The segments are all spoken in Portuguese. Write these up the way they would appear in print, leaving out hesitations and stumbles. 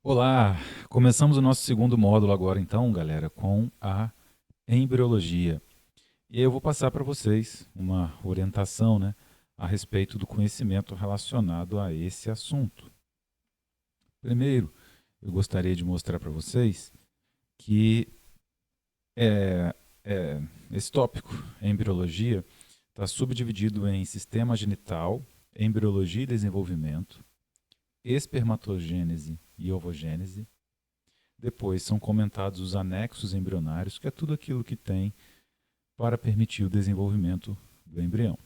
Olá, começamos o nosso segundo módulo agora então, galera, com a embriologia. E eu vou passar para vocês uma orientação, né, a respeito do conhecimento relacionado a esse assunto. Primeiro, eu gostaria de mostrar para vocês que é, esse tópico, embriologia, está subdividido em sistema genital, embriologia e desenvolvimento, espermatogênese e ovogênese. Depois são comentados os anexos embrionários, que é tudo aquilo que tem para permitir o desenvolvimento do embrião.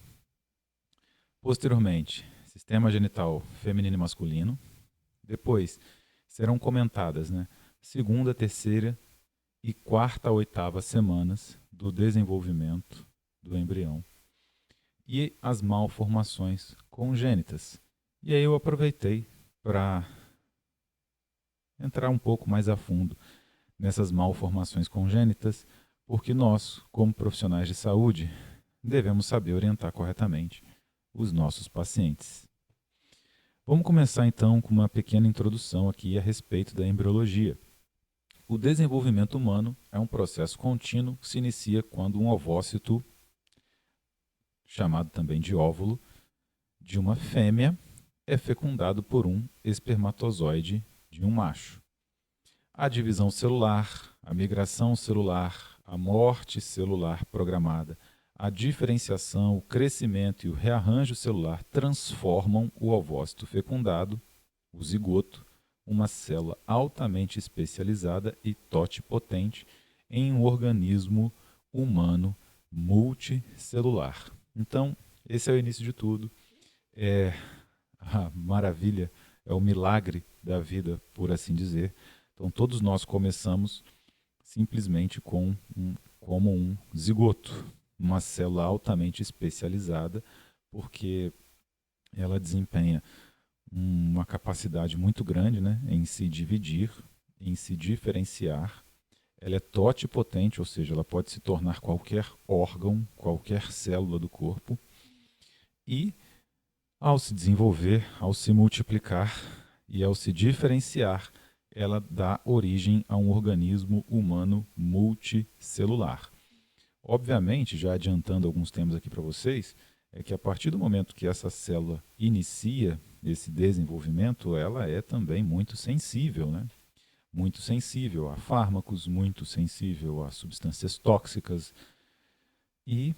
Posteriormente, sistema genital feminino e masculino. Depois serão comentadas, segunda, terceira e quarta a oitava semanas do desenvolvimento do embrião e as malformações congênitas. E aí eu aproveitei para entrar um pouco mais a fundo nessas malformações congênitas, porque nós, como profissionais de saúde, devemos saber orientar corretamente os nossos pacientes. Vamos começar então com uma pequena introdução aqui a respeito da embriologia. O desenvolvimento humano é um processo contínuo que se inicia quando um ovócito, chamado também de óvulo, de uma fêmea é fecundado por um espermatozoide de um macho. A divisão celular, a migração celular, a morte celular programada, a diferenciação, o crescimento e o rearranjo celular transformam o ovócito fecundado, o zigoto, uma célula altamente especializada e totipotente, em um organismo humano multicelular. Então, esse é o início de tudo. É a maravilha, é o milagre da vida, por assim dizer. Então, todos nós começamos simplesmente como um zigoto, uma célula altamente especializada, porque ela desempenha uma capacidade muito grande, em se dividir, em se diferenciar. Ela é totipotente, ou seja, ela pode se tornar qualquer órgão, qualquer célula do corpo. E, ao se desenvolver, ao se multiplicar e ao se diferenciar, ela dá origem a um organismo humano multicelular. Obviamente, já adiantando alguns temas aqui para vocês, é que a partir do momento que essa célula inicia esse desenvolvimento, ela é também muito sensível, Muito sensível a fármacos, muito sensível a substâncias tóxicas. E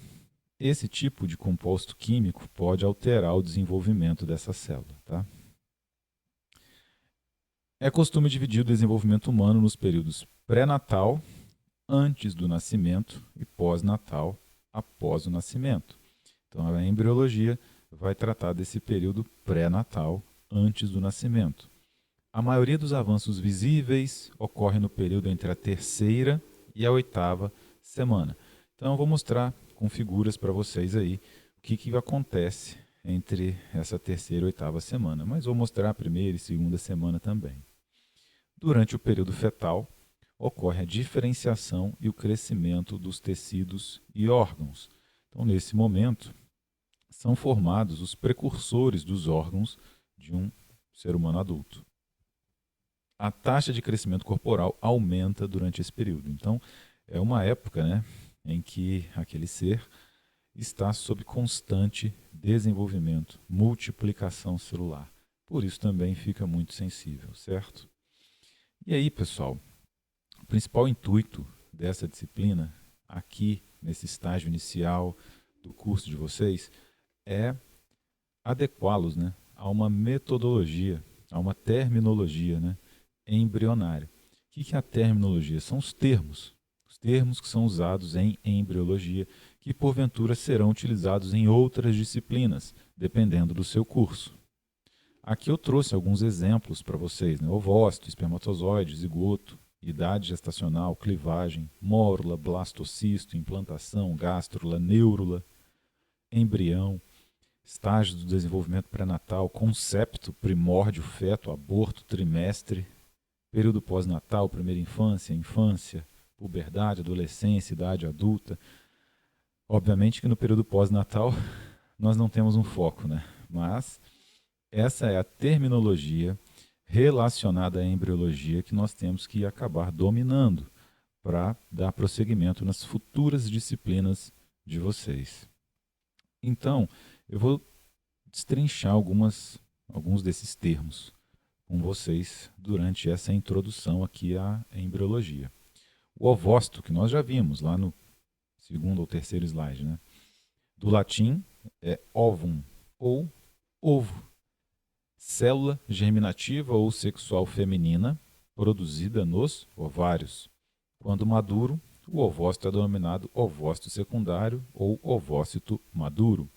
esse tipo de composto químico pode alterar o desenvolvimento dessa célula, tá? É costume dividir o desenvolvimento humano nos períodos pré-natal, antes do nascimento, e pós-natal, após o nascimento. Então, a embriologia vai tratar desse período pré-natal, antes do nascimento. A maioria dos avanços visíveis ocorre no período entre a terceira e a oitava semana. Então, eu vou mostrar com figuras para vocês aí o que acontece entre essa terceira e oitava semana. Mas vou mostrar a primeira e segunda semana também. Durante o período fetal, ocorre a diferenciação e o crescimento dos tecidos e órgãos. Então, nesse momento, são formados os precursores dos órgãos de um ser humano adulto. A taxa de crescimento corporal aumenta durante esse período. Então, é uma época, em que aquele ser está sob constante desenvolvimento, multiplicação celular. Por isso também fica muito sensível, certo? E aí, pessoal, o principal intuito dessa disciplina, aqui nesse estágio inicial do curso de vocês, é adequá-los, a uma metodologia, a uma terminologia, embrionária. O que é a terminologia? São os termos que são usados em embriologia, que porventura serão utilizados em outras disciplinas, dependendo do seu curso. Aqui eu trouxe alguns exemplos para vocês, ovócito, espermatozoide, zigoto, idade gestacional, clivagem, mórula, blastocisto, implantação, gástrula, neurula, embrião, estágios do desenvolvimento pré-natal, concepto, primórdio, feto, aborto, trimestre, período pós-natal, primeira infância, infância, puberdade, adolescência, idade adulta. Obviamente que no período pós-natal nós não temos um foco, mas essa é a terminologia relacionada à embriologia que nós temos que acabar dominando para dar prosseguimento nas futuras disciplinas de vocês. Então, eu vou destrinchar alguns desses termos com vocês durante essa introdução aqui à embriologia. O ovócito, que nós já vimos lá no segundo ou terceiro slide, né? Do latim é ovum ou ovo, célula germinativa ou sexual feminina produzida nos ovários. Quando maduro, o ovócito é denominado ovócito secundário ou ovócito maduro.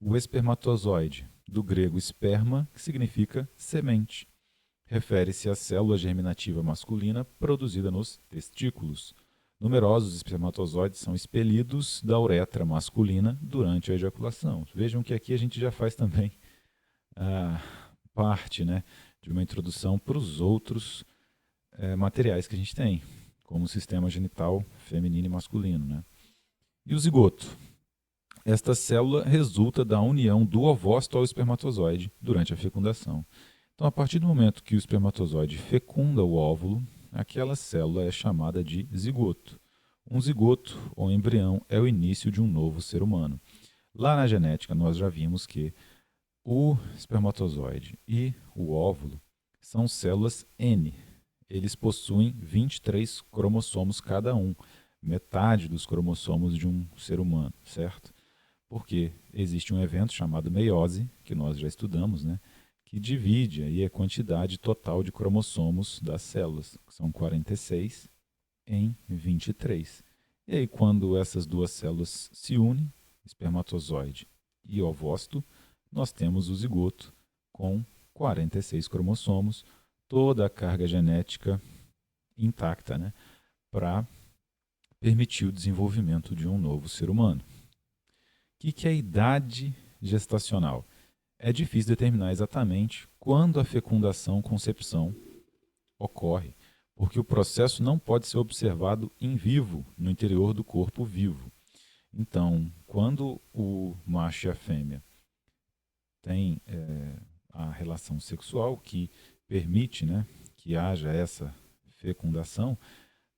O espermatozoide, do grego esperma, que significa semente, refere-se à célula germinativa masculina produzida nos testículos. Numerosos espermatozoides são expelidos da uretra masculina durante a ejaculação. Vejam que aqui a gente já faz também parte, né, de uma introdução para os outros materiais que a gente tem, como o sistema genital feminino e masculino, né? E o zigoto? Esta célula resulta da união do ovócito ao espermatozoide durante a fecundação. Então, a partir do momento que o espermatozoide fecunda o óvulo, aquela célula é chamada de zigoto. Um zigoto, ou embrião, é o início de um novo ser humano. Lá na genética, nós já vimos que o espermatozoide e o óvulo são células N. Eles possuem 23 cromossomos cada um, metade dos cromossomos de um ser humano, certo? Porque existe um evento chamado meiose, que nós já estudamos, né? Que divide aí a quantidade total de cromossomos das células, que são 46, em 23. E aí, quando essas duas células se unem, espermatozoide e ovócito, nós temos o zigoto com 46 cromossomos, toda a carga genética intacta, né, para permitir o desenvolvimento de um novo ser humano. O que é a idade gestacional? É difícil determinar exatamente quando a fecundação-concepção ocorre, porque o processo não pode ser observado em vivo, no interior do corpo vivo. Então, quando o macho e a fêmea têm a relação sexual que permite, né, que haja essa fecundação,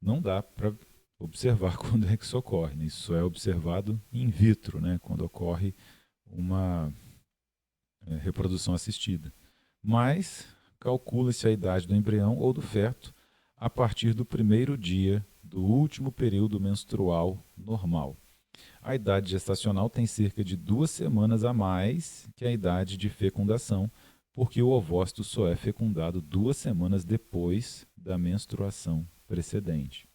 não dá para observar quando é que isso ocorre, né? Isso é observado in vitro, né, quando ocorre uma reprodução assistida. Mas calcula-se a idade do embrião ou do feto a partir do primeiro dia do último período menstrual normal. A idade gestacional tem cerca de 2 semanas a mais que a idade de fecundação, porque o ovócito só é fecundado 2 semanas depois da menstruação precedente.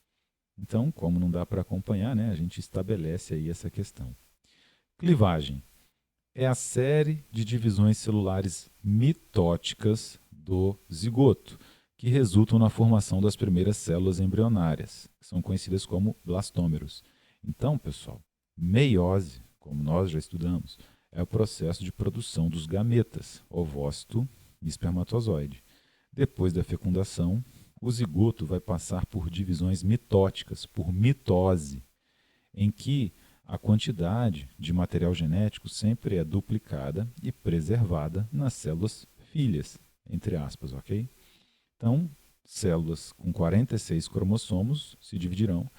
Então, como não dá para acompanhar, né, a gente estabelece aí essa questão. Clivagem é a série de divisões celulares mitóticas do zigoto, que resultam na formação das primeiras células embrionárias, que são conhecidas como blastômeros. Então, pessoal, meiose, como nós já estudamos, é o processo de produção dos gametas, ovócito e espermatozoide. Depois da fecundação, o zigoto vai passar por divisões mitóticas, por mitose, em que a quantidade de material genético sempre é duplicada e preservada nas células filhas, entre aspas, ok? Então, células com 46 cromossomos se dividirão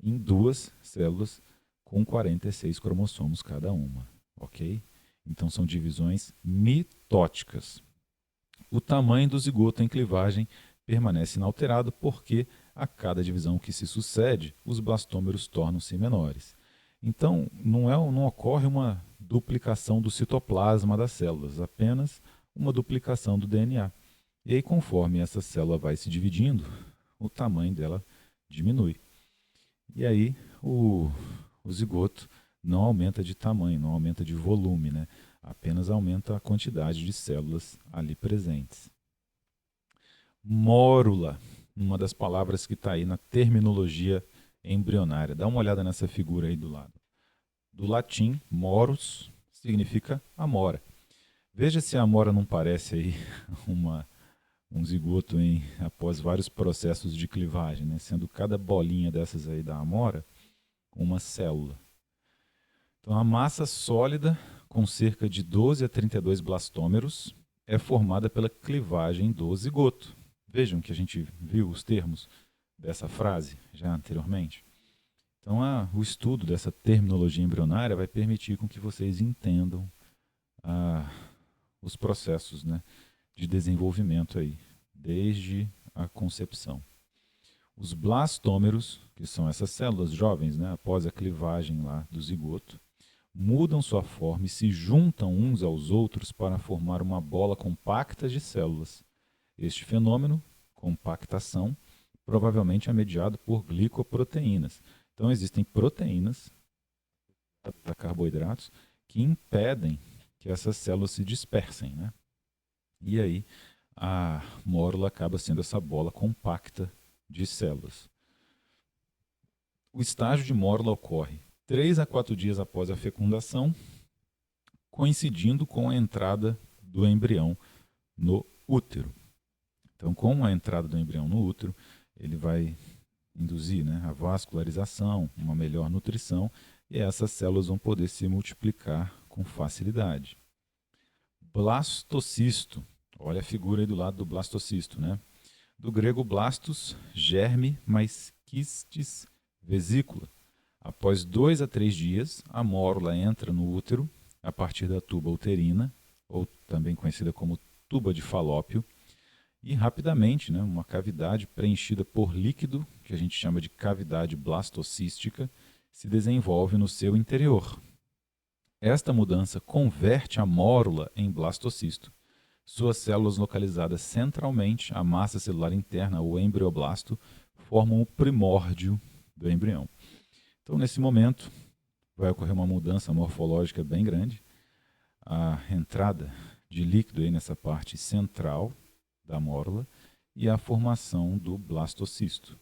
em 2 células com 46 cromossomos cada uma, ok? Então, são divisões mitóticas. O tamanho do zigoto em clivagem permanece inalterado porque, a cada divisão que se sucede, os blastômeros tornam-se menores. Então, não ocorre uma duplicação do citoplasma das células, apenas uma duplicação do DNA. E aí, conforme essa célula vai se dividindo, o tamanho dela diminui. E aí, o zigoto não aumenta de tamanho, não aumenta de volume, né? Apenas aumenta a quantidade de células ali presentes. Mórula, uma das palavras que está aí na terminologia embrionária. Dá uma olhada nessa figura aí do lado. Do latim, morus, significa amora. Veja se a amora não parece aí um zigoto após vários processos de clivagem, né? Sendo cada bolinha dessas aí da amora uma célula. Então, a massa sólida, com cerca de 12 a 32 blastômeros, é formada pela clivagem do zigoto. Vejam que a gente viu os termos dessa frase já anteriormente. Então, o estudo dessa terminologia embrionária vai permitir com que vocês entendam os processos, né, de desenvolvimento aí, desde a concepção. Os blastômeros, que são essas células jovens, né, após a clivagem lá do zigoto, mudam sua forma e se juntam uns aos outros para formar uma bola compacta de células. Este fenômeno, compactação, provavelmente é mediado por glicoproteínas. Então existem proteínas, carboidratos, que impedem que essas células se dispersem, né? E aí a mórula acaba sendo essa bola compacta de células. O estágio de mórula ocorre 3 a 4 dias após a fecundação, coincidindo com a entrada do embrião no útero. Então, com a entrada do embrião no útero, ele vai induzir, né, a vascularização, uma melhor nutrição, e essas células vão poder se multiplicar com facilidade. Blastocisto, olha a figura aí do lado do blastocisto, né? Do grego blastos, germe, mais quistes, vesícula. Após 2 a 3 dias, a mórula entra no útero a partir da tuba uterina, ou também conhecida como tuba de Falópio, e rapidamente, né, uma cavidade preenchida por líquido, que a gente chama de cavidade blastocística, se desenvolve no seu interior. Esta mudança converte a mórula em blastocisto. Suas células localizadas centralmente à massa celular interna, o embrioblasto, formam o primórdio do embrião. Então, nesse momento, vai ocorrer uma mudança morfológica bem grande. A entrada de líquido aí nessa parte central da mórula e a formação do blastocisto.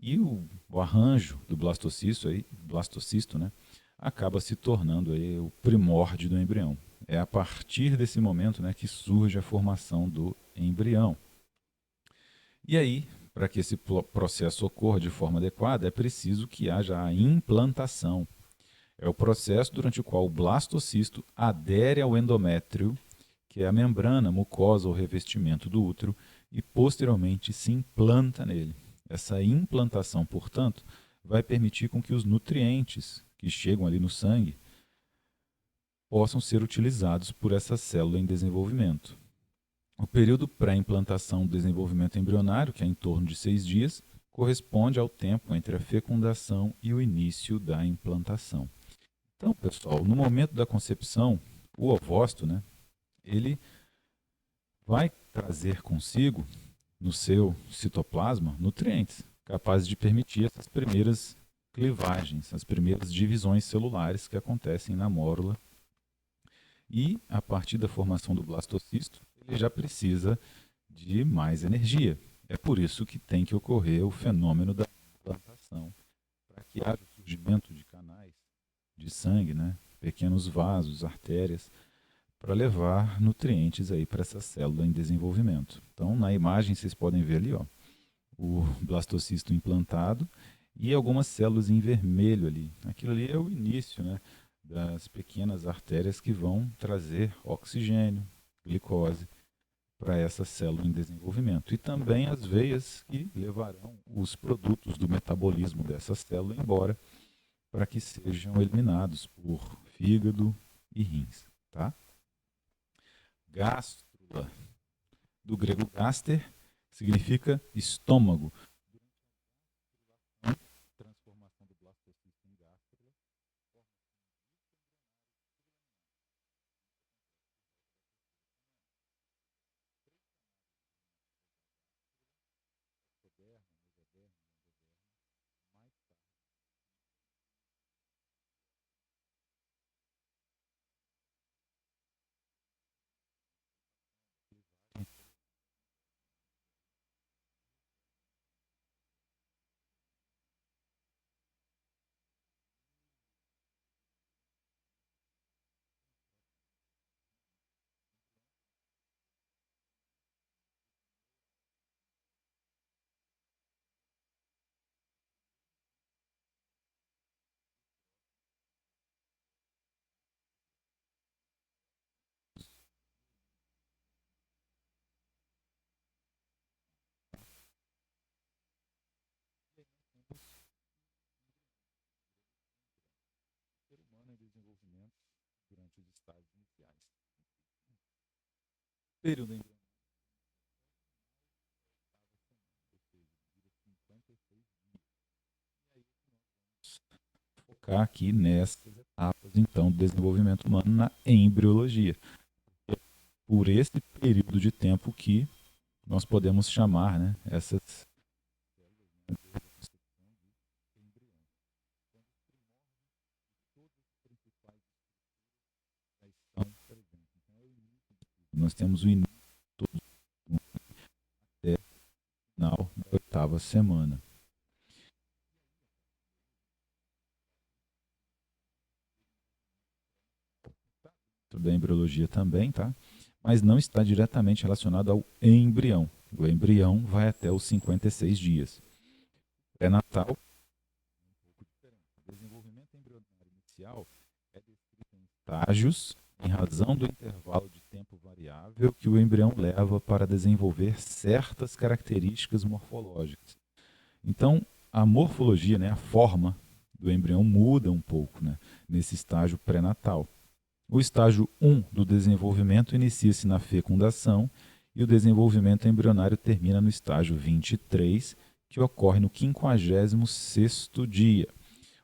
E o arranjo do blastocisto, né, acaba se tornando aí o primórdio do embrião. É a partir desse momento, né, que surge a formação do embrião. E aí, para que esse processo ocorra de forma adequada, é preciso que haja a implantação. É o processo durante o qual o blastocisto adere ao endométrio, que é a membrana mucosa ou revestimento do útero, e posteriormente se implanta nele. Essa implantação, portanto, vai permitir com que os nutrientes que chegam ali no sangue possam ser utilizados por essa célula em desenvolvimento. O período pré-implantação do desenvolvimento embrionário, que é em torno de 6 dias, corresponde ao tempo entre a fecundação e o início da implantação. Então, pessoal, no momento da concepção, o ovócito, né, ele vai trazer consigo, no seu citoplasma, nutrientes capazes de permitir essas primeiras clivagens, as primeiras divisões celulares que acontecem na mórula. E, a partir da formação do blastocisto, ele já precisa de mais energia. É por isso que tem que ocorrer o fenômeno da implantação, para que haja o surgimento de canais de sangue, né? Pequenos vasos, artérias, para levar nutrientes aí para essa célula em desenvolvimento. Então, na imagem vocês podem ver ali, ó, o blastocisto implantado e algumas células em vermelho ali. Aquilo ali é o início, né, das pequenas artérias que vão trazer oxigênio, glicose para essa célula em desenvolvimento. E também as veias que levarão os produtos do metabolismo dessa célula embora para que sejam eliminados por fígado e rins, tá? Gástrula, do grego gaster, significa estômago. Transformação do blastocisto em gástrula. durante os estágios iniciais. O período embrionário, ou seja, dura 56 dias. E aí nós vamos focar aqui nessas etapas, então, do desenvolvimento humano na embriologia. É por esse período de tempo que nós podemos chamar, né, essas células, né, desde a concepção de embrião. Então, os primórdios de todas as principais estruturas já estão presentes. Então, é o início de tudo. Nós temos o início de todos até o final da oitava semana. Da embriologia também, tá? Mas não está diretamente relacionado ao embrião. O embrião vai até os 56 dias. Pré-natal, um pouco diferente. O desenvolvimento embrionário inicial é descrito em estágios em razão do intervalo de tempo variável que o embrião leva para desenvolver certas características morfológicas. Então, a morfologia, né, a forma do embrião muda um pouco, né, nesse estágio pré-natal. O estágio 1 do desenvolvimento inicia-se na fecundação e o desenvolvimento embrionário termina no estágio 23, que ocorre no 56º dia.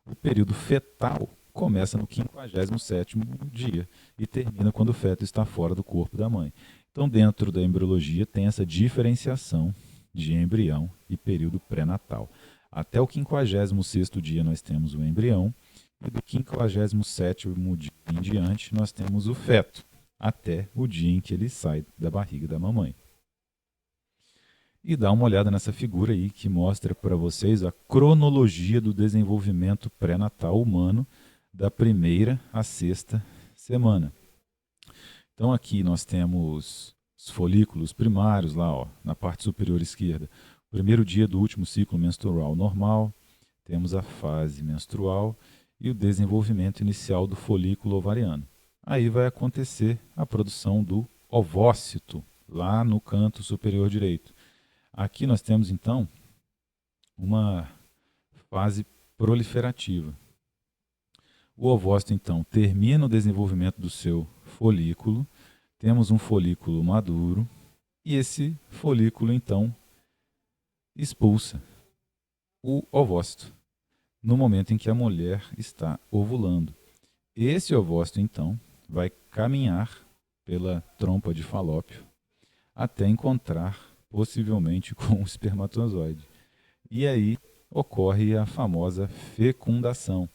O período fetal começa no 57º dia e termina quando o feto está fora do corpo da mãe. Então, dentro da embriologia, tem essa diferenciação de embrião e período pré-natal. Até o 56º dia nós temos o embrião, e do 57º dia em diante nós temos o feto, até o dia em que ele sai da barriga da mamãe. E dá uma olhada nessa figura aí que mostra para vocês a cronologia do desenvolvimento pré-natal humano da primeira à sexta semana. Então aqui nós temos os folículos primários lá, ó, na parte superior esquerda. O primeiro dia do último ciclo menstrual normal, temos a fase menstrual e o desenvolvimento inicial do folículo ovariano. Aí vai acontecer a produção do ovócito, lá no canto superior direito. Aqui nós temos, então, uma fase proliferativa. O ovócito, então, termina o desenvolvimento do seu folículo, temos um folículo maduro, e esse folículo, então, expulsa o ovócito no momento em que a mulher está ovulando. Esse ovócito, então, vai caminhar pela trompa de Falópio até encontrar, possivelmente, com o espermatozoide. E aí ocorre a famosa fecundação.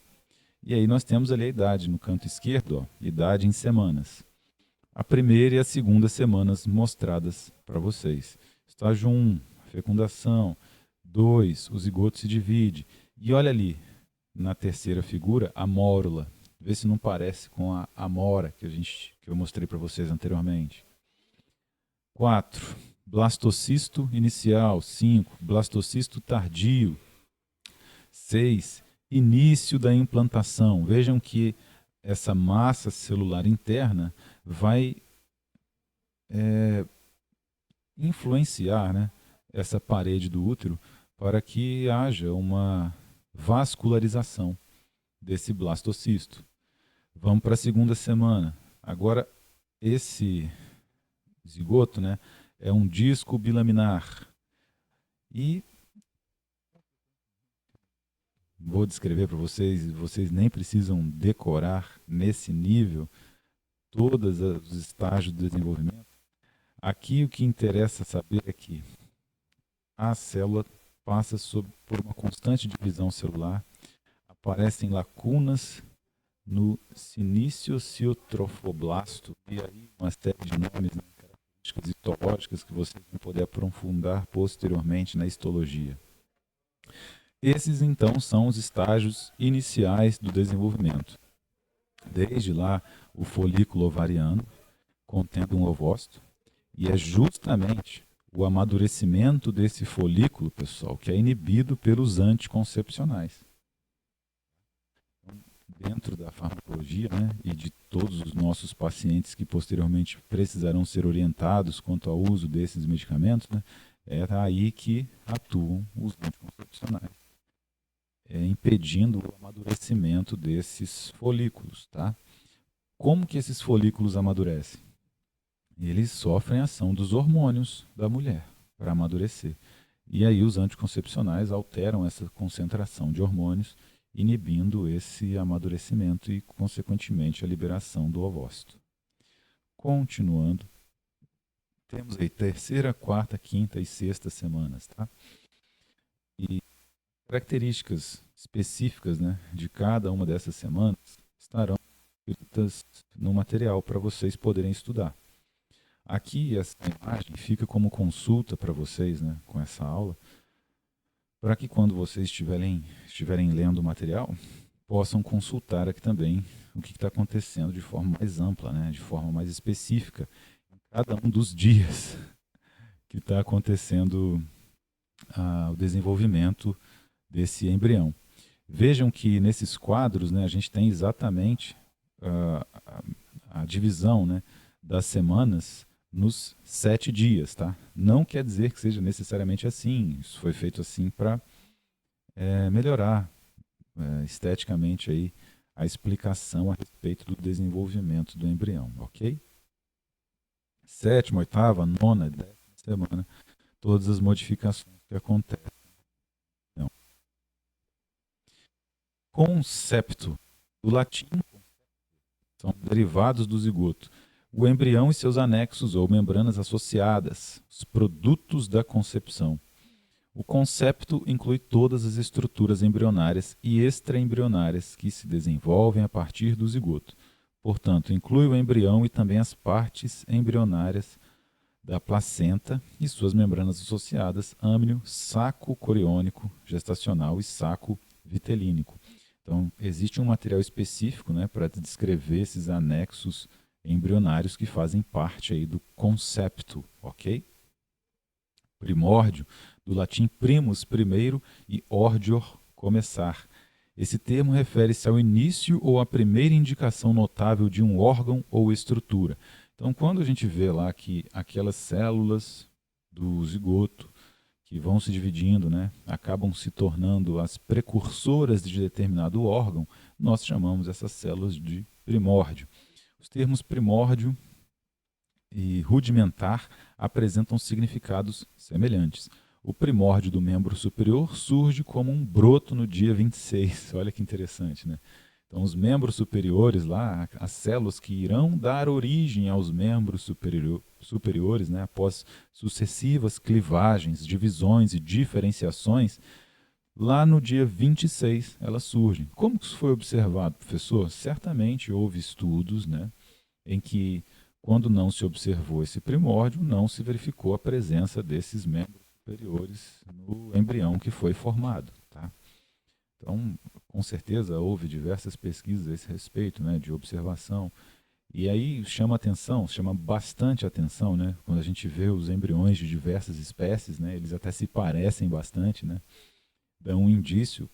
E aí nós temos ali a idade no canto esquerdo, ó, idade em semanas. A primeira e a segunda semanas mostradas para vocês. Estágio 1, fecundação. 2, o zigoto se divide. E olha ali, na terceira figura, a mórula. Vê se não parece com a amora que eu mostrei para vocês anteriormente. 4, blastocisto inicial. 5, blastocisto tardio. 6, início da implantação. Vejam que essa massa celular interna vai influenciar, né, essa parede do útero para que haja uma vascularização desse blastocisto. Vamos para a segunda semana. Agora, esse zigoto, né, é um disco bilaminar. E vou descrever para vocês nem precisam decorar nesse nível todos os estágios do desenvolvimento. Aqui o que interessa saber é que a célula passa por uma constante divisão celular, aparecem lacunas no siniciocitofoblasto, e aí uma série de nomes, né, características histológicas que vocês vão poder aprofundar posteriormente na histologia. Esses, então, são os estágios iniciais do desenvolvimento. Desde lá, o folículo ovariano, contendo um ovócito, e é justamente o amadurecimento desse folículo, pessoal, que é inibido pelos anticoncepcionais. Dentro da farmacologia, né, e de todos os nossos pacientes que posteriormente precisarão ser orientados quanto ao uso desses medicamentos, né, é aí que atuam os anticoncepcionais, impedindo o amadurecimento desses folículos, tá? Como que esses folículos amadurecem? Eles sofrem a ação dos hormônios da mulher para amadurecer. E aí os anticoncepcionais alteram essa concentração de hormônios, inibindo esse amadurecimento e, consequentemente, a liberação do ovócito. Continuando, temos aí terceira, quarta, quinta e sexta semanas, tá? E características específicas, né, de cada uma dessas semanas estarão escritas no material para vocês poderem estudar. Aqui essa imagem fica como consulta para vocês, né, com essa aula, para que quando vocês estiverem lendo o material, possam consultar aqui também o que está acontecendo de forma mais ampla, né, de forma mais específica, em cada um dos dias que está acontecendo o desenvolvimento desse embrião. Vejam que nesses quadros, né, a gente tem exatamente a divisão, né, das semanas nos 7 dias, tá? Não quer dizer que seja necessariamente assim. Isso foi feito assim para melhorar esteticamente aí a explicação a respeito do desenvolvimento do embrião, ok? Sétima, oitava, nona, décima semana, todas as modificações que acontecem. Não. Concepto, do latim, são derivados do zigoto. O embrião e seus anexos ou membranas associadas, os produtos da concepção. O concepto inclui todas as estruturas embrionárias e extraembrionárias que se desenvolvem a partir do zigoto. Portanto, inclui o embrião e também as partes embrionárias da placenta e suas membranas associadas, âmnio, saco coriônico gestacional e saco vitelínico. Então, existe um material específico, né, para descrever esses anexos embrionários que fazem parte aí do concepto, ok? Primórdio, do latim primus, primeiro, e ordior, começar. Esse termo refere-se ao início ou à primeira indicação notável de um órgão ou estrutura. Então, quando a gente vê lá que aquelas células do zigoto que vão se dividindo, né, acabam se tornando as precursoras de determinado órgão, nós chamamos essas células de primórdio. Os termos primórdio e rudimentar apresentam significados semelhantes. O primórdio do membro superior surge como um broto no dia 26. Olha que interessante, né? Então, os membros superiores lá, as células que irão dar origem aos membros superiores, né, após sucessivas clivagens, divisões e diferenciações, lá no dia 26 elas surgem. Como que isso foi observado, professor? Certamente houve estudos, né, em que, quando não se observou esse primórdio, não se verificou a presença desses membros superiores no embrião que foi formado, tá? Então, com certeza houve diversas pesquisas a esse respeito, né, de observação. E aí chama bastante atenção, né, quando a gente vê os embriões de diversas espécies, né, eles até se parecem bastante, né, dão um indício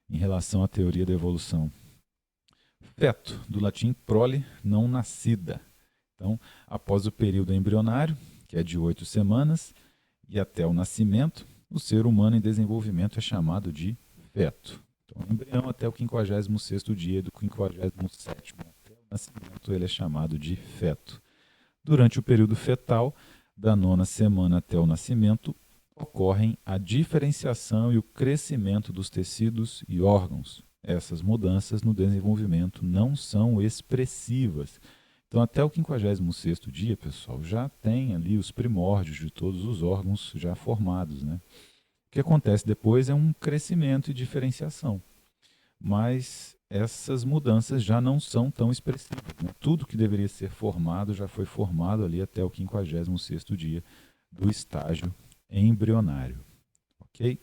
em relação à teoria da evolução. Feto, do latim prole, não nascida. Então, após o período embrionário, que é de 8 semanas, e até o nascimento, o ser humano em desenvolvimento é chamado de feto. Então, o embrião até o 56º dia, do 57º até o nascimento, ele é chamado de feto. Durante o período fetal, da 9ª semana até o nascimento, ocorrem a diferenciação e o crescimento dos tecidos e órgãos. Essas mudanças no desenvolvimento não são expressivas. Então, até o 56º dia, pessoal, já tem ali os primórdios de todos os órgãos já formados, né? O que acontece depois é um crescimento e diferenciação. Mas essas mudanças já não são tão expressivas, né? Tudo que deveria ser formado já foi formado ali até o 56º dia do estágio embrionário. Ok?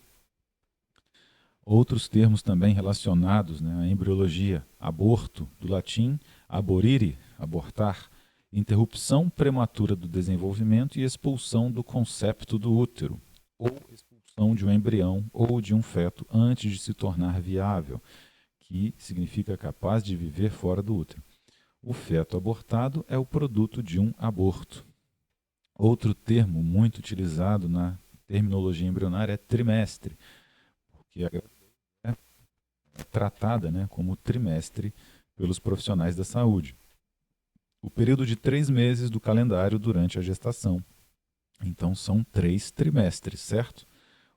Outros termos também relacionados, né, à embriologia: aborto, do latim aborire, abortar, interrupção prematura do desenvolvimento e expulsão do concepto do útero, ou expulsão de um embrião ou de um feto antes de se tornar viável, que significa capaz de viver fora do útero. O feto abortado é o produto de um aborto. Outro termo muito utilizado na terminologia embrionária é trimestre, porque é tratada, né, como trimestre pelos profissionais da saúde. o período de 3 meses do calendário durante a gestação. Então, são 3 trimestres, certo?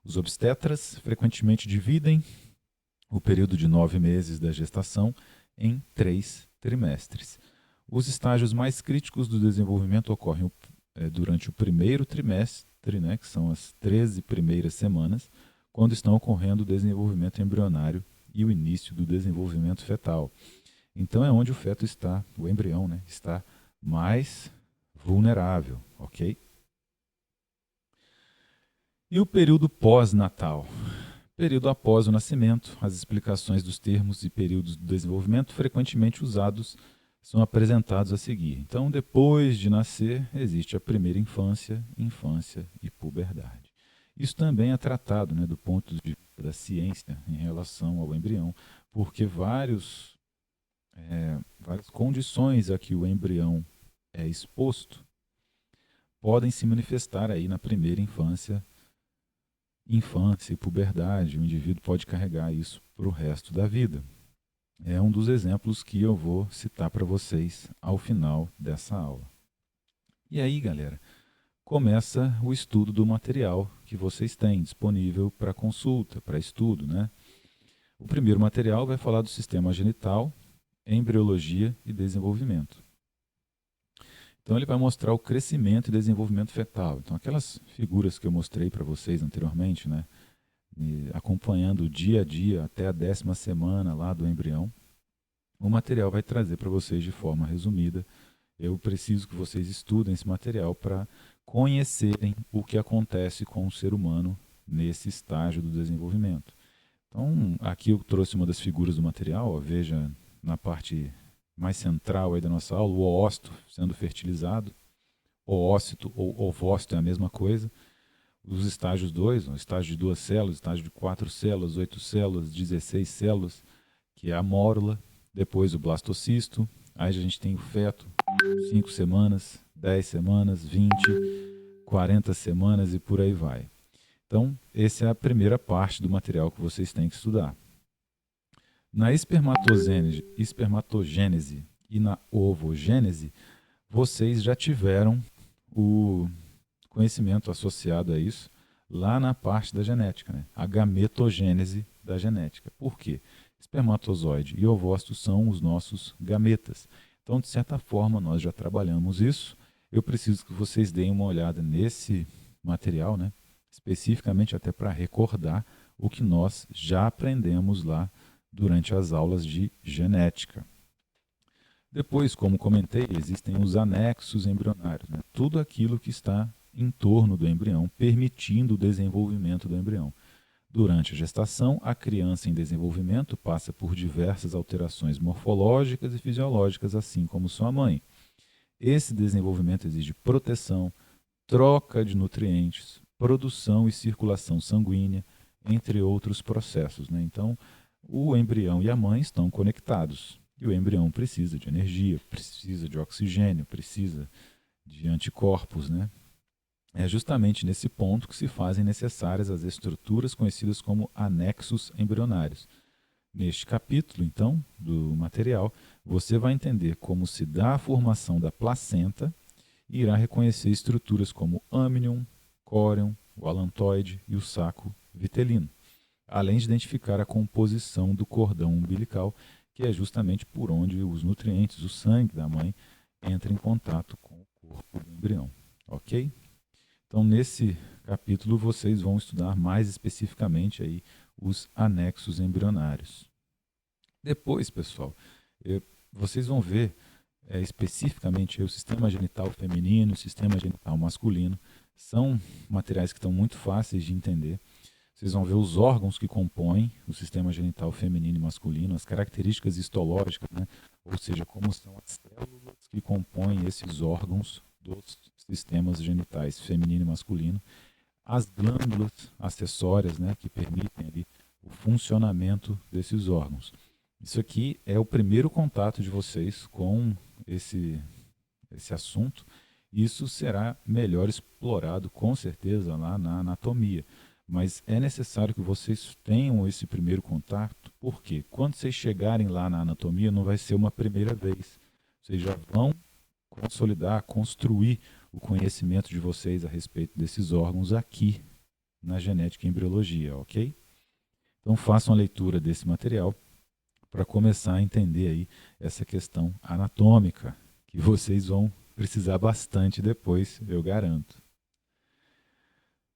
Os obstetras frequentemente dividem o período de 9 meses da gestação em 3 trimestres. Os estágios mais críticos do desenvolvimento ocorrem durante o primeiro trimestre, né, que são as 13 primeiras semanas, quando estão ocorrendo o desenvolvimento embrionário e o início do desenvolvimento fetal. Então é onde o feto está, o embrião, né, está mais vulnerável, ok? E o período pós-natal? Período após o nascimento, as explicações dos termos e períodos do desenvolvimento frequentemente usados são apresentados a seguir. Então, depois de nascer, existe a primeira infância, infância e puberdade. Isso também é tratado, né, do ponto de vista da ciência em relação ao embrião, porque várias condições a que o embrião é exposto podem se manifestar aí na primeira infância e puberdade. O indivíduo pode carregar isso para o resto da vida. É um dos exemplos que eu vou citar para vocês ao final dessa aula. E aí, galera, começa o estudo do material que vocês têm disponível para consulta, para estudo, né? O primeiro material vai falar do sistema genital, embriologia e desenvolvimento. Então ele vai mostrar o crescimento e desenvolvimento fetal. Então aquelas figuras que eu mostrei para vocês anteriormente, né? E acompanhando dia a dia até a 10ª semana lá do embrião, o material vai trazer para vocês de forma resumida. Eu preciso que vocês estudem esse material para conhecerem o que acontece com o ser humano nesse estágio do desenvolvimento. Então, aqui eu trouxe uma das figuras do material, ó, veja na parte mais central aí da nossa aula, o oócito sendo fertilizado. Oócito ou ovócito é a mesma coisa. Os estágios 2, o estágio de 2 células, estágio de 4 células, 8 células, 16 células, que é a mórula. Depois o blastocisto, aí a gente tem o feto, 5 semanas, 10 semanas, 20, 40 semanas e por aí vai. Então, essa é a primeira parte do material que vocês têm que estudar. Na espermatogênese e na ovogênese, vocês já tiveram o conhecimento associado a isso lá na parte da genética, né? A gametogênese da genética. Por quê? Espermatozoide e ovócito são os nossos gametas. Então, de certa forma, nós já trabalhamos isso. Eu preciso que vocês deem uma olhada nesse material, né? Especificamente até para recordar o que nós já aprendemos lá durante as aulas de genética. Depois, como comentei, existem os anexos embrionários, né? Tudo aquilo que está em torno do embrião, permitindo o desenvolvimento do embrião. Durante a gestação, a criança em desenvolvimento passa por diversas alterações morfológicas e fisiológicas, assim como sua mãe. Esse desenvolvimento exige proteção, troca de nutrientes, produção e circulação sanguínea, entre outros processos, né? Então, o embrião e a mãe estão conectados. E o embrião precisa de energia, precisa de oxigênio, precisa de anticorpos, né? É justamente nesse ponto que se fazem necessárias as estruturas conhecidas como anexos embrionários. Neste capítulo, então, do material, você vai entender como se dá a formação da placenta e irá reconhecer estruturas como amnion, córion, o alantoide e o saco vitelino, além de identificar a composição do cordão umbilical, que é justamente por onde os nutrientes, o sangue da mãe, entra em contato com o corpo do embrião. Ok? Então, nesse capítulo, vocês vão estudar mais especificamente aí os anexos embrionários. Depois, pessoal, vocês vão ver especificamente o sistema genital feminino, o sistema genital masculino. São materiais que estão muito fáceis de entender. Vocês vão ver os órgãos que compõem o sistema genital feminino e masculino, as características histológicas, né? Ou seja, como são as células que compõem esses órgãos dos sistemas genitais feminino e masculino, as glândulas acessórias, né, que permitem ali o funcionamento desses órgãos. Isso aqui é o primeiro contato de vocês com esse assunto. Isso será melhor explorado, com certeza, lá na anatomia. Mas é necessário que vocês tenham esse primeiro contato, porque quando vocês chegarem lá na anatomia, não vai ser uma primeira vez. Vocês já vão consolidar, construir o conhecimento de vocês a respeito desses órgãos aqui na genética e embriologia, ok? Então façam a leitura desse material para começar a entender aí essa questão anatômica, que vocês vão precisar bastante depois, eu garanto.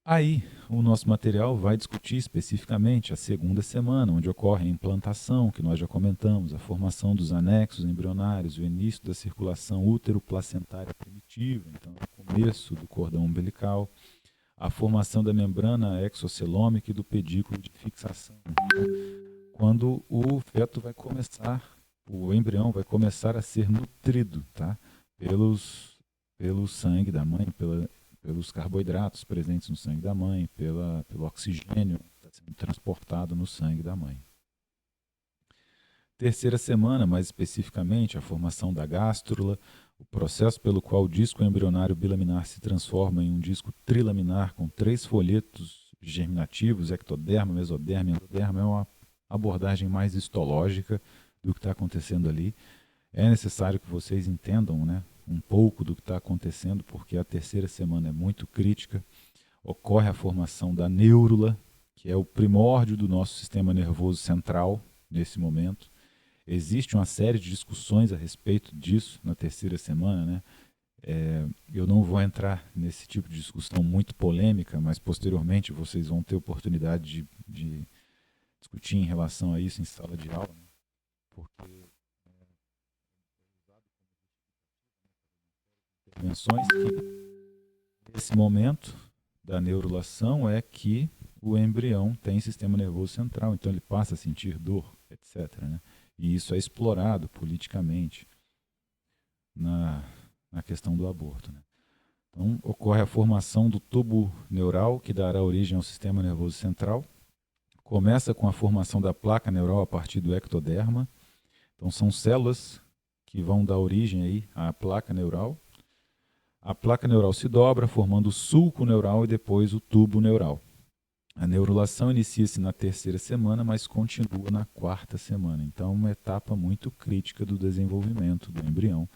Aí, o nosso material vai discutir especificamente a segunda semana, onde ocorre a implantação, que nós já comentamos, a formação dos anexos embrionários, o início da circulação útero-placentária primitiva, então o começo do cordão umbilical, a formação da membrana exocelômica e do pedículo de fixação. Então, quando o feto vai começar, o embrião vai começar a ser nutrido, tá? Pelo sangue da mãe, pelos carboidratos presentes no sangue da mãe, pelo oxigênio que está sendo transportado no sangue da mãe. Terceira semana, mais especificamente, a formação da gástrula, o processo pelo qual o disco embrionário bilaminar se transforma em um disco trilaminar com 3 folhetos germinativos, ectoderma, mesoderma e endoderma, é uma abordagem mais histológica do que está acontecendo ali. É necessário que vocês entendam, né, um pouco do que está acontecendo, porque a terceira semana é muito crítica. Ocorre a formação da neurula, que é o primórdio do nosso sistema nervoso central nesse momento. Existe uma série de discussões a respeito disso na terceira semana, né? Eu não vou entrar nesse tipo de discussão muito polêmica, mas posteriormente vocês vão ter oportunidade de discutir em relação a isso em sala de aula, né? Porque intervenções que, nesse momento da neurulação, é que o embrião tem sistema nervoso central, então ele passa a sentir dor, etc., né? E isso é explorado politicamente na questão do aborto, né? Então, ocorre a formação do tubo neural, que dará origem ao sistema nervoso central. Começa com a formação da placa neural a partir do ectoderma. Então, são células que vão dar origem aí à placa neural. A placa neural se dobra, formando o sulco neural e depois o tubo neural. A neurulação inicia-se na terceira semana, mas continua na quarta semana. Então, é uma etapa muito crítica do desenvolvimento do embrião.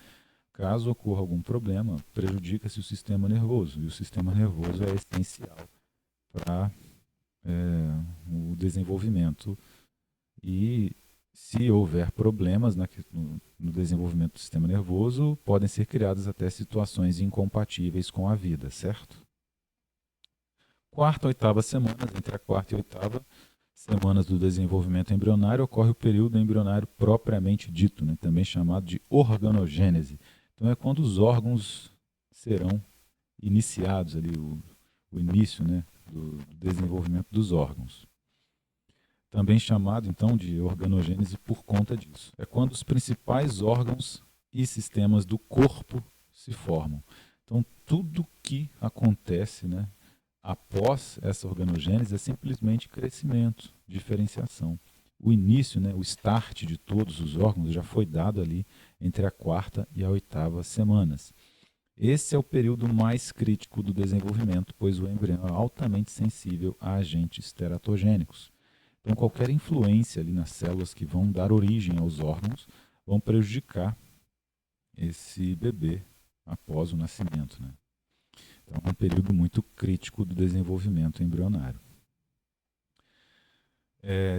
Caso ocorra algum problema, prejudica-se o sistema nervoso. E o sistema nervoso é essencial para o desenvolvimento. E se houver problemas no desenvolvimento do sistema nervoso, podem ser criadas até situações incompatíveis com a vida, certo? Quarta e oitava semanas, entre a quarta e a oitava semanas do desenvolvimento embrionário, ocorre o período embrionário propriamente dito, né, também chamado de organogênese. Então é quando os órgãos serão iniciados, ali, o início, né, do desenvolvimento dos órgãos. Também chamado então de organogênese por conta disso. É quando os principais órgãos e sistemas do corpo se formam. Então tudo que acontece, né, após essa organogênese é simplesmente crescimento, diferenciação. O início, né, o start de todos os órgãos já foi dado ali entre a quarta e a oitava semanas. Esse é o período mais crítico do desenvolvimento, pois o embrião é altamente sensível a agentes teratogênicos. Então, qualquer influência ali nas células que vão dar origem aos órgãos vão prejudicar esse bebê após o nascimento, né? Então, é um período muito crítico do desenvolvimento embrionário.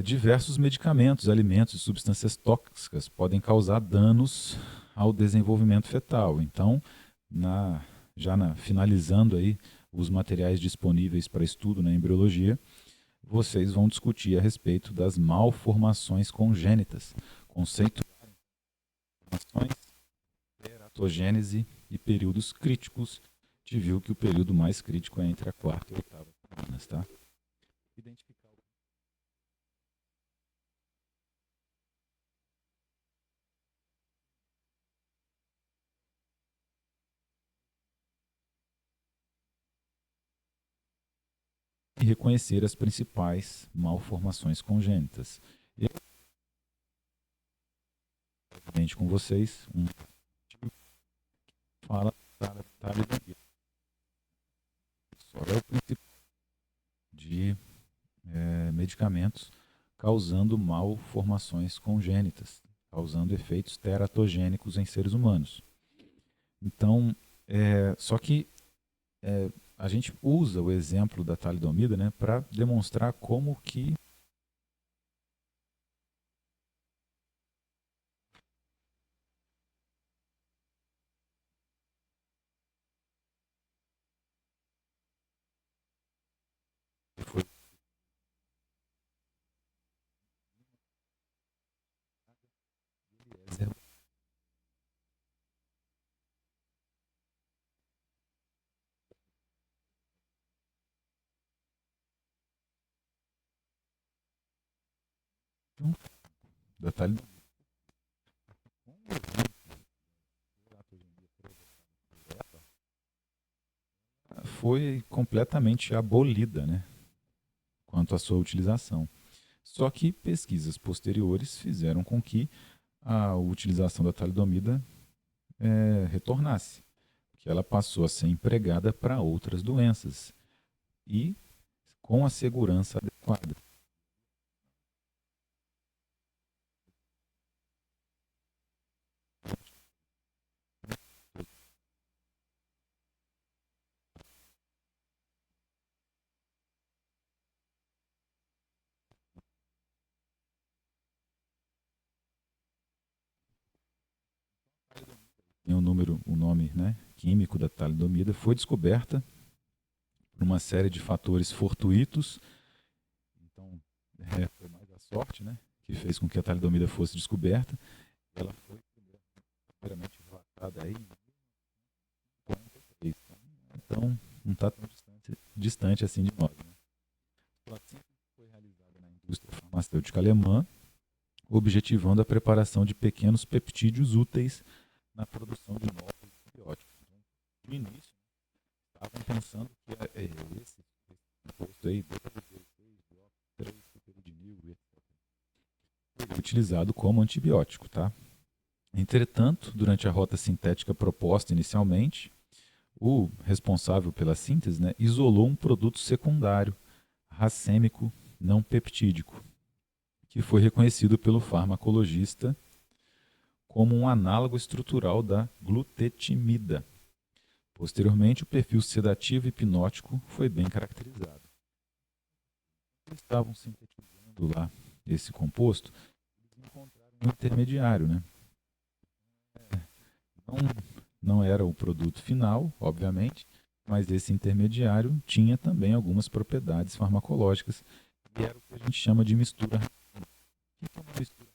Diversos medicamentos, alimentos e substâncias tóxicas podem causar danos ao desenvolvimento fetal. Então, finalizando aí os materiais disponíveis para estudo na embriologia, vocês vão discutir a respeito das malformações congênitas, conceituar malformações, teratogênese e períodos críticos. A gente viu que o período mais crítico é entre a quarta e a oitava semanas, tá? Identificar e reconhecer as principais malformações congênitas. Eu, obviamente, com vocês, um fala da talidomida. Só é o principal de medicamentos causando malformações congênitas, causando efeitos teratogênicos em seres humanos. Então, só que a gente usa o exemplo da talidomida, né, para demonstrar como que foi da talidomida. Foi completamente abolida, né, quanto à sua utilização. Só que pesquisas posteriores fizeram com que a utilização da talidomida retornasse, que ela passou a ser empregada para outras doenças e com a segurança adequada. Tem o nome, né, químico da talidomida, foi descoberta por uma série de fatores fortuitos. Então, foi mais a sorte, né, que fez com que a talidomida fosse descoberta. Ela foi primeiramente relatada aí em 43. Então, não está tão distante assim de nós. Né? A vacina foi realizada na indústria farmacêutica alemã, objetivando a preparação de pequenos peptídeos úteis na produção de novos antibióticos. Então, no início, estavam pensando que esse composto aí, DW6, 3-superidinil, seria utilizado como antibiótico, tá? Entretanto, durante a rota sintética proposta inicialmente, o responsável pela síntese, né, isolou um produto secundário, racêmico não peptídico, que foi reconhecido pelo farmacologista como um análogo estrutural da glutetimida. Posteriormente, o perfil sedativo e hipnótico foi bem caracterizado. Eles estavam sintetizando lá esse composto, eles encontraram um intermediário, né? Não, não era o produto final, obviamente, mas esse intermediário tinha também algumas propriedades farmacológicas, e era o que a gente chama de mistura. O que é uma mistura?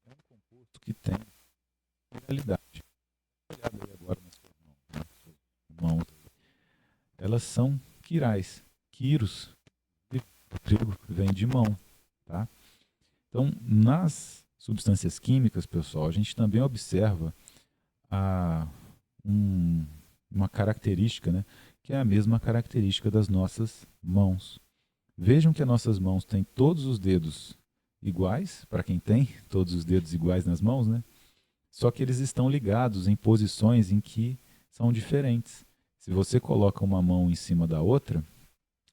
É um composto que tem realidade. Olhada aí agora nas suas mãos, né? Suas mãos. Elas são quirais. Quiros, o trigo vem de mão, tá? Então, nas substâncias químicas, pessoal, a gente também observa a, um, uma característica, né, que é a mesma característica das nossas mãos. Vejam que as nossas mãos têm todos os dedos iguais, para quem tem todos os dedos iguais nas mãos, né? Só que eles estão ligados em posições em que são diferentes. Se você coloca uma mão em cima da outra,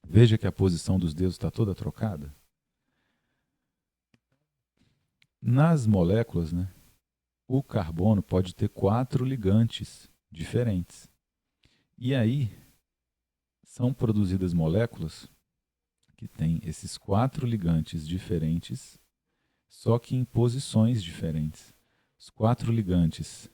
veja que a posição dos dedos está toda trocada. Nas moléculas, né, o carbono pode ter 4 ligantes diferentes. E aí são produzidas moléculas que têm esses 4 ligantes diferentes, só que em posições diferentes. Os 4 ligantes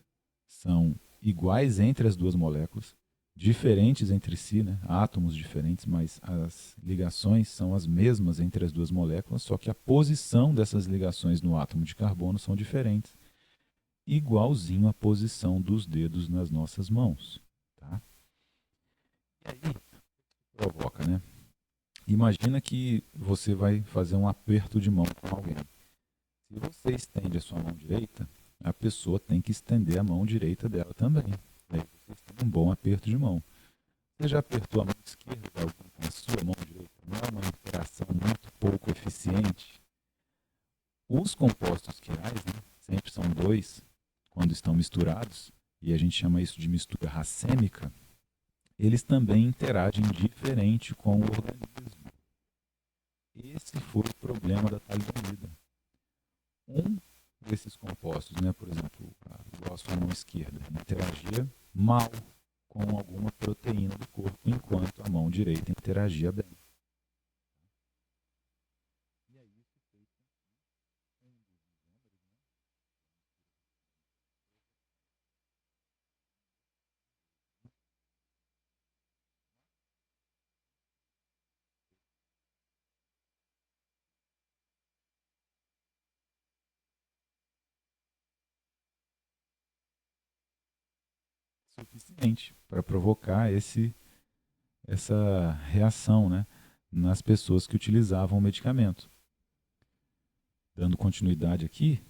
são iguais entre as duas moléculas, diferentes entre si, né? Átomos diferentes, mas as ligações são as mesmas entre as duas moléculas, só que a posição dessas ligações no átomo de carbono são diferentes, igualzinho à posição dos dedos nas nossas mãos. Tá? E aí provoca, né? Imagina que você vai fazer um aperto de mão com alguém. Se você estende a sua mão direita, a pessoa tem que estender a mão direita dela também. Aí vocês têm um bom aperto de mão. Você já apertou a mão esquerda de alguém com a sua mão direita? Não é uma interação muito pouco eficiente? Os compostos quirais, né, sempre são dois quando estão misturados, e a gente chama isso de mistura racêmica, eles também interagem diferente com o organismo. Esse foi o problema da talidomida. Um, o desses compostos, né, por exemplo, igual a sua mão esquerda, interagia mal com alguma proteína do corpo, enquanto a mão direita interagia bem. E aí isso fez com que um dos isômeros, suficiente para provocar essa reação, né, nas pessoas que utilizavam o medicamento. Dando continuidade aqui,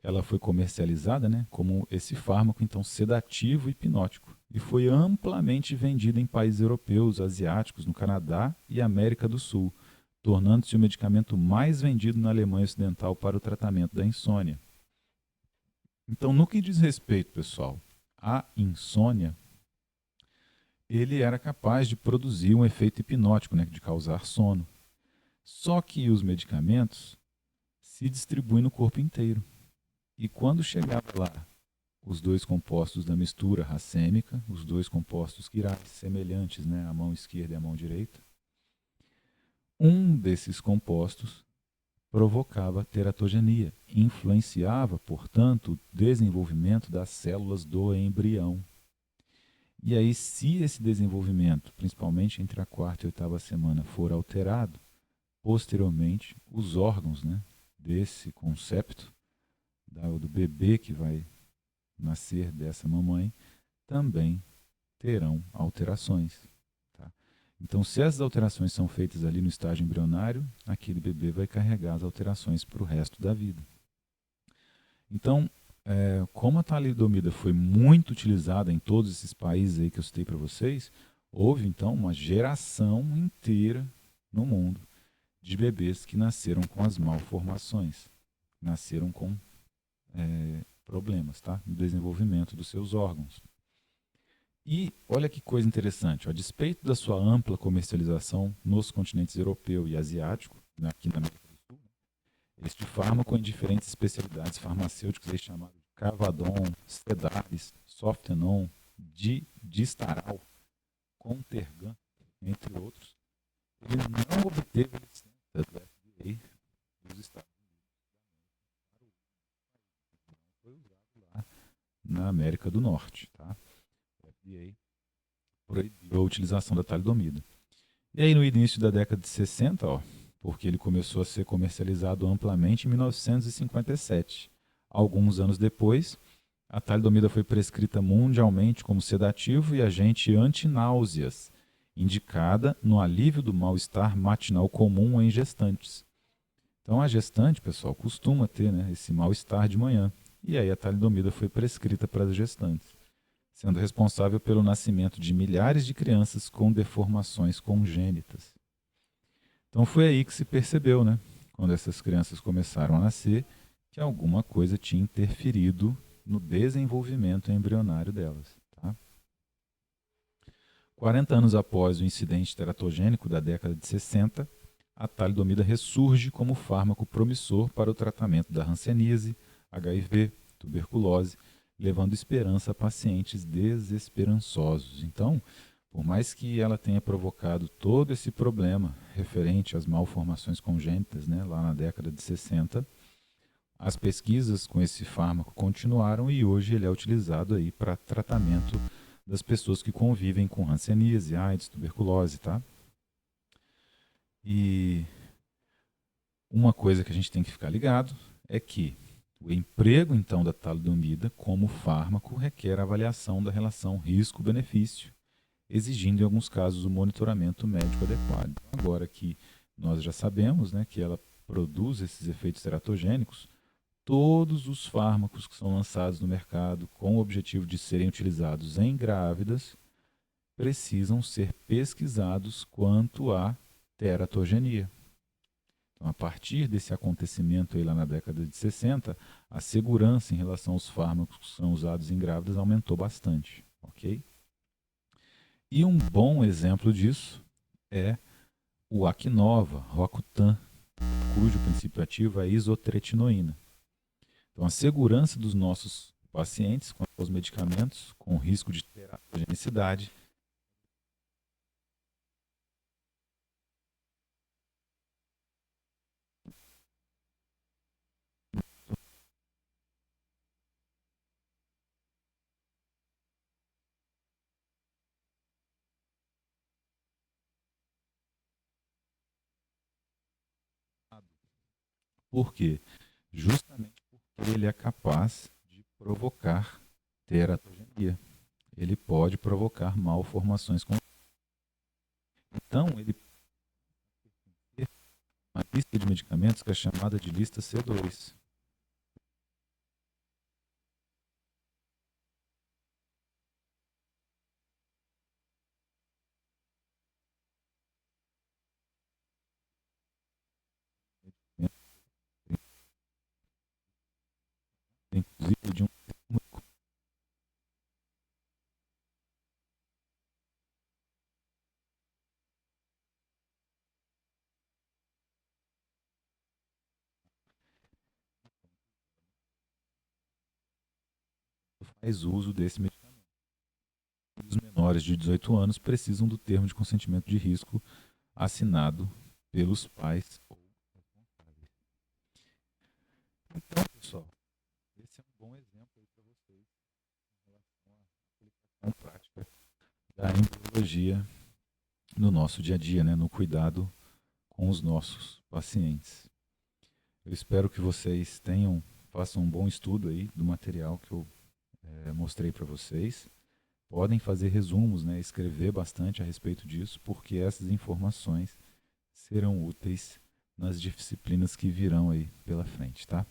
ela foi comercializada, né, como esse fármaco então sedativo e hipnótico e foi amplamente vendida em países europeus, asiáticos, no Canadá e América do Sul, tornando-se o medicamento mais vendido na Alemanha Ocidental para o tratamento da insônia. Então, no que diz respeito, pessoal, à insônia, ele era capaz de produzir um efeito hipnótico, né, de causar sono. Só que os medicamentos se distribuem no corpo inteiro. E quando chegava lá os dois compostos da mistura racêmica, os dois compostos quirais semelhantes, né, a mão esquerda e a mão direita, um desses compostos provocava teratogenia, influenciava, portanto, o desenvolvimento das células do embrião. E aí, se esse desenvolvimento, principalmente entre a quarta e a oitava semana, for alterado, posteriormente, os órgãos, né, desse concepto, do bebê que vai nascer dessa mamãe, também terão alterações. Tá? Então, se essas alterações são feitas ali no estágio embrionário, aquele bebê vai carregar as alterações para o resto da vida. Então, como a talidomida foi muito utilizada em todos esses países aí que eu citei para vocês, houve então uma geração inteira no mundo de bebês que nasceram com as malformações, nasceram com problemas, tá? No desenvolvimento dos seus órgãos. E olha que coisa interessante, ó, a despeito da sua ampla comercialização nos continentes europeu e asiático, né, aqui na América do Sul, este fármaco em diferentes especialidades farmacêuticas aí chamado de Cavadon, Sedaris, Softenon, Distaral, Contergan, entre outros, ele não obteve licença do FDA dos Estados Unidos, foi usado lá na América do Norte, tá? O FDA proibiu a utilização da talidomida. E aí no início da década de 60, ó, porque ele começou a ser comercializado amplamente em 1957. Alguns anos depois, a talidomida foi prescrita mundialmente como sedativo e agente antináuseas, indicada no alívio do mal-estar matinal comum em gestantes. Então a gestante, pessoal, costuma ter, né, esse mal-estar de manhã. E aí a talidomida foi prescrita para as gestantes, sendo responsável pelo nascimento de milhares de crianças com deformações congênitas. Então foi aí que se percebeu, né, quando essas crianças começaram a nascer, que alguma coisa tinha interferido no desenvolvimento embrionário delas. Tá? 40 anos após o incidente teratogênico da década de 60, a talidomida ressurge como fármaco promissor para o tratamento da hanseníase, HIV, tuberculose, levando esperança a pacientes desesperançosos. Então, por mais que ela tenha provocado todo esse problema referente às malformações congênitas, né, lá na década de 60, as pesquisas com esse fármaco continuaram e hoje ele é utilizado aí para tratamento das pessoas que convivem com hanseníase, AIDS, tuberculose, tá? E uma coisa que a gente tem que ficar ligado é que o emprego, então, da talidomida como fármaco requer avaliação da relação risco-benefício, exigindo, em alguns casos, o monitoramento médico adequado. Então, agora que nós já sabemos, né, que ela produz esses efeitos teratogênicos, todos os fármacos que são lançados no mercado com o objetivo de serem utilizados em grávidas precisam ser pesquisados quanto à teratogenia. Então, a partir desse acontecimento aí lá na década de 60, a segurança em relação aos fármacos que são usados em grávidas aumentou bastante, ok? E um bom exemplo disso é o Acnova, Rocutan, cujo princípio ativo é a isotretinoína. Então, a segurança dos nossos pacientes com os medicamentos, com risco de teratogenicidade, por quê? Justamente porque ele é capaz de provocar teratogenia. Ele pode provocar malformações. Então, ele tem uma lista de medicamentos que é chamada de lista C2. Inclusive de um que faz uso desse medicamento. Os menores de 18 anos precisam do termo de consentimento de risco assinado pelos pais ou responsáveis. Então, pessoal, esse é um bom exemplo para vocês em relação à aplicação prática da embriologia no nosso dia a dia, né, no cuidado com os nossos pacientes. Eu espero que vocês façam um bom estudo aí do material que eu mostrei para vocês. Podem fazer resumos, né, escrever bastante a respeito disso, porque essas informações serão úteis nas disciplinas que virão aí pela frente, tá?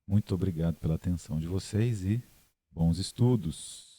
Muito obrigado pela atenção de vocês e bons estudos!